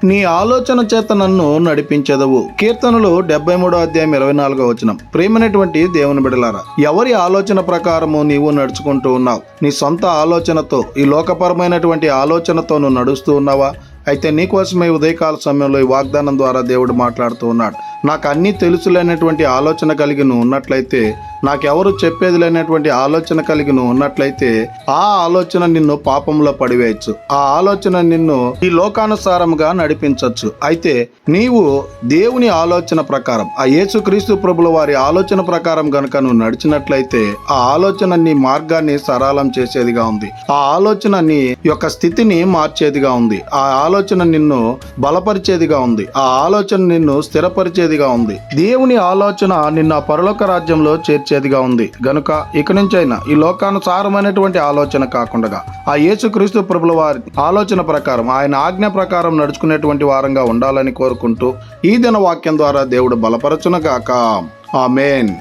నీ ఆలోచన చేత నన్ను నడిపించెదవు. కీర్తనలు 73:24. ప్రేమైనటువంటి దేవుని బిడ్డలారా, ఎవరి ఆలోచన ప్రకారము నీవు నడుచుకుంటూ ఉన్నావు? నీ సొంత ఆలోచనతో, ఈ లోకపరమైనటువంటి ఆలోచనతో నువ్వు నడుస్తూ ఉన్నావా? అయితే నీకోసమే ఉదయకాల సమయంలో ఈ వాగ్దానం ద్వారా దేవుడు మాట్లాడుతూ ఉన్నాడు. నాకు అన్నీ తెలుసులేనటువంటి ఆలోచన కలిగి నువ్వు ఉన్నట్లయితే, నాకెవరు చెప్పేది లేనటువంటి ఆలోచన కలిగి నువ్వు ఉన్నట్లయితే, ఆ ఆలోచన నిన్ను పాపంలో పడివేయచ్చు. ఆ ఆలోచన నిన్ను ఈ లోకానుసారముగా నడిపించవచ్చు. అయితే నీవు దేవుని ఆలోచన ప్రకారం, ఆ యేసుక్రీస్తు ప్రభుల వారి ఆలోచన ప్రకారం గనుక నువ్వు నడిచినట్లయితే, ఆ ఆలోచన నీ మార్గాన్ని సరళం చేసేదిగా ఉంది. ఆ ఆలోచన నీ యొక్క స్థితిని మార్చేదిగా ఉంది. ఆ ఆలోచన నిన్ను బలపరిచేదిగా ఉంది. ఆ ఆలోచన నిన్ను స్థిరపరిచేదిగా ఉంది. దేవుని ఆలోచన నిన్ను ఆ పరలోక రాజ్యంలో చేర్చేదిగా ఉంది. గనుక ఇక నుంచైనా ఈ లోకానుసారమైనటువంటి ఆలోచన కాకుండా, ఆ యేసుక్రీస్తు ప్రభుల వారి ఆలోచన ప్రకారం, ఆయన ఆజ్ఞ ప్రకారం నడుచుకునేటువంటి వారంగా ఉండాలని కోరుకుంటూ, ఈ దిన వాక్యం ద్వారా దేవుడు బలపరచునగాక. ఆమేన్.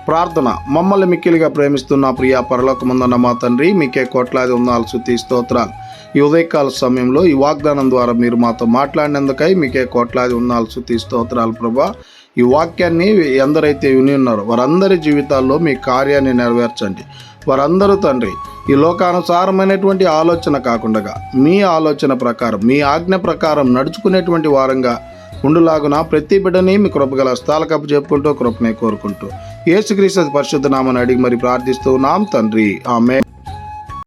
ప్రార్థన. మమ్మల్ని మిక్కిలిగా ప్రేమిస్తున్న ప్రియ పరలోకమందున్న మా తండ్రి, మీకే కోట్లాది వందనాలు, స్తుతి స్తోత్రాలు. ఈ ఉదయకాల సమయంలో ఈ వాగ్దానం ద్వారా మీరు మాతో మాట్లాడినందుకై మీకే కోట్లాది వందనాలు, స్తుతి స్తోత్రాలు ప్రభా. ఈ వాక్యాన్ని ఎందరైతే విని ఉన్నారో వారందరి జీవితాల్లో మీ కార్యాన్ని నెరవేర్చండి. వారందరూ తండ్రి ఈ లోకానుసారమైనటువంటి ఆలోచన కాకుండా మీ ఆలోచన ప్రకారం, మీ ఆజ్ఞ ప్రకారం నడుచుకునేటువంటి వారంగా ఉండులాగున ప్రతి బిడ్డని మీ కృపగల హస్తాలకు చెప్పుకుంటూ కృపనే కోరుకుంటూ యేసుక్రీస్తు పరిశుద్ధ నామమున అడిగి మరి ప్రార్థిస్తూ ఉన్నాం తండ్రి. ఆమేన్.